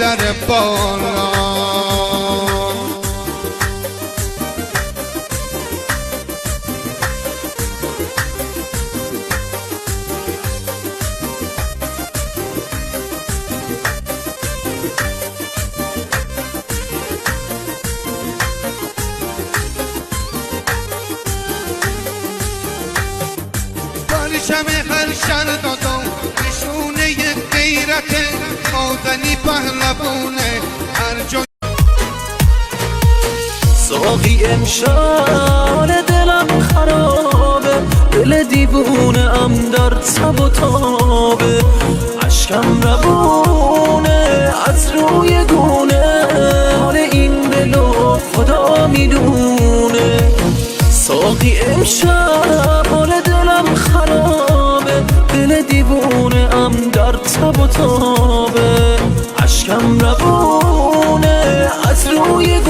در بالا. پرچم هر شهر دادم نشونه غیرت مادنی پهلوونه هر جا. ساقی امشال دلم خرابه، دل دیوونه ام در تب و تابه، اشکم روونه از روی گونه، حال این دلو خدا میدونه. ساقی امشب حال دلم خرابه، دل دیوونه ام در تب و تابه، اشکم روونه از روی